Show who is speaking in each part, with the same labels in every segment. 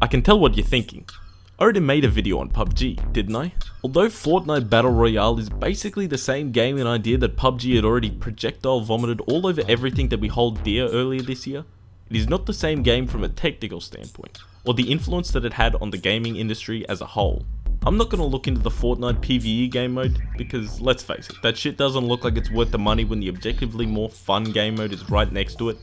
Speaker 1: I can tell what you're thinking. I already made a video on PUBG, didn't I? Although Fortnite Battle Royale is basically the same game in idea that PUBG had already projectile vomited all over everything that we hold dear earlier this year, it is not the same game from a technical standpoint, or the influence that it had on the gaming industry as a whole. I'm not going to look into the Fortnite PvE game mode, because let's face it, that shit doesn't look like it's worth the money when the objectively more fun game mode is right next to it,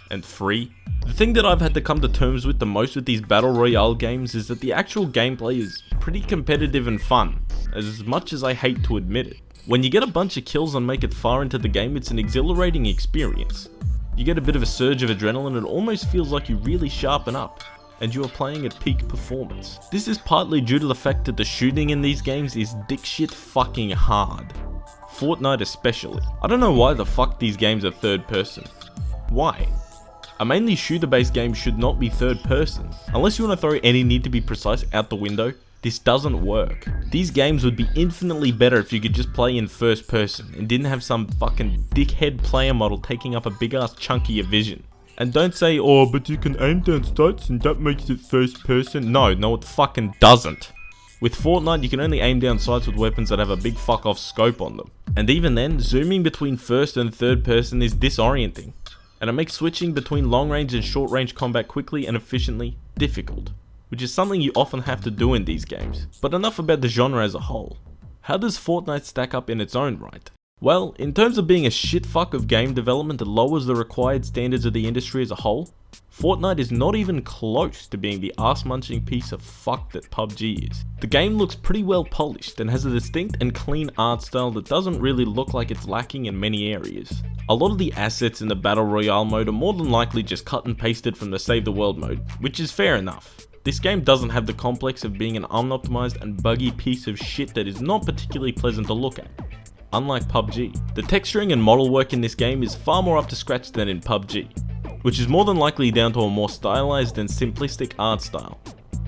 Speaker 1: and free. The thing that I've had to come to terms with the most with these Battle Royale games is that the actual gameplay is pretty competitive and fun, as much as I hate to admit it. When you get a bunch of kills and make it far into the game, it's an exhilarating experience. You get a bit of a surge of adrenaline and it almost feels like you really sharpen up, and you are playing at peak performance. This is partly due to the fact that the shooting in these games is dick shit fucking hard. Fortnite especially. I don't know why the fuck these games are third person. Why? A mainly shooter based game should not be third person. Unless you want to throw any need to be precise out the window, this doesn't work. These games would be infinitely better if you could just play in first person and didn't have some fucking dickhead player model taking up a big ass chunk of your vision. And don't say, oh, but you can aim down sights and that makes it first person. No, it fucking doesn't. With Fortnite, you can only aim down sights with weapons that have a big fuck off scope on them. And even then, zooming between first and third person is disorienting. And it makes switching between long range and short range combat quickly and efficiently difficult, which is something you often have to do in these games. But enough about the genre as a whole. How does Fortnite stack up in its own right? Well, in terms of being a shitfuck of game development that lowers the required standards of the industry as a whole, Fortnite is not even close to being the ass-munching piece of fuck that PUBG is. The game looks pretty well polished and has a distinct and clean art style that doesn't really look like it's lacking in many areas. A lot of the assets in the Battle Royale mode are more than likely just cut and pasted from the Save the World mode, which is fair enough. This game doesn't have the complex of being an unoptimized and buggy piece of shit that is not particularly pleasant to look at. Unlike PUBG, the texturing and model work in this game is far more up to scratch than in PUBG, which is more than likely down to a more stylized and simplistic art style.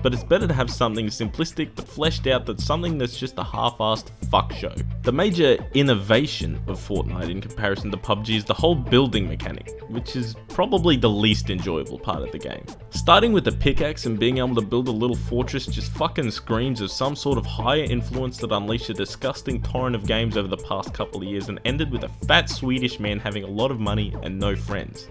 Speaker 1: But it's better to have something simplistic but fleshed out than something that's just a half-assed fuck show. The major innovation of Fortnite in comparison to PUBG is the whole building mechanic, which is probably the least enjoyable part of the game. Starting with the pickaxe and being able to build a little fortress just fucking screams of some sort of higher influence that unleashed a disgusting torrent of games over the past couple of years and ended with a fat Swedish man having a lot of money and no friends.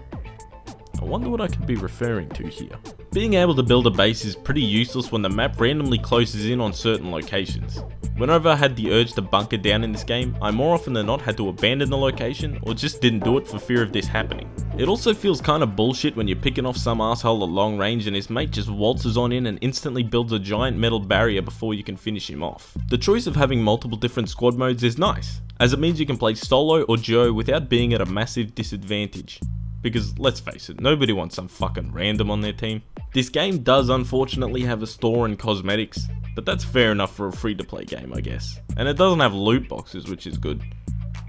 Speaker 1: I wonder what I could be referring to here. Being able to build a base is pretty useless when the map randomly closes in on certain locations. Whenever I had the urge to bunker down in this game, I more often than not had to abandon the location or just didn't do it for fear of this happening. It also feels kinda bullshit when you're picking off some asshole at long range and his mate just waltzes on in and instantly builds a giant metal barrier before you can finish him off. The choice of having multiple different squad modes is nice, as it means you can play solo or duo without being at a massive disadvantage. Because let's face it, nobody wants some fucking random on their team. This game does unfortunately have a store and cosmetics, but that's fair enough for a free to play game I guess. And it doesn't have loot boxes, which is good.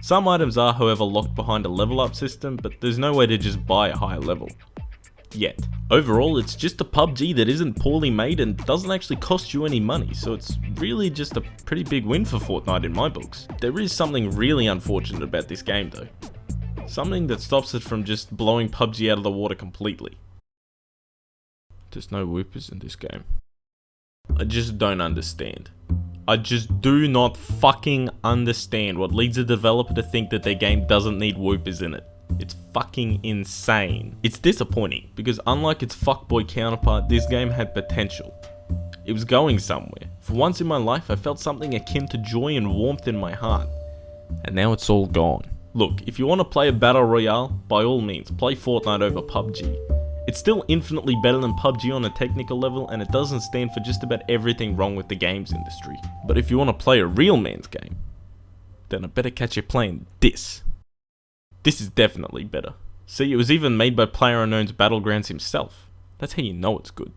Speaker 1: Some items are however locked behind a level up system, but there's no way to just buy a higher level. Yet. Overall, it's just a PUBG that isn't poorly made and doesn't actually cost you any money, so it's really just a pretty big win for Fortnite in my books. There is something really unfortunate about this game though. Something that stops it from just blowing PUBG out of the water completely. There's no whoopers in this game. I just don't understand. I just do not fucking understand what leads a developer to think that their game doesn't need whoopers in it. It's fucking insane. It's disappointing, because unlike its fuckboy counterpart, this game had potential. It was going somewhere. For once in my life, I felt something akin to joy and warmth in my heart. And now it's all gone. Look, if you want to play a battle royale, by all means, play Fortnite over PUBG. It's still infinitely better than PUBG on a technical level, and it doesn't stand for just about everything wrong with the games industry. But if you want to play a real man's game, then I better catch you playing this. This is definitely better. See, it was even made by PlayerUnknown's Battlegrounds himself. That's how you know it's good.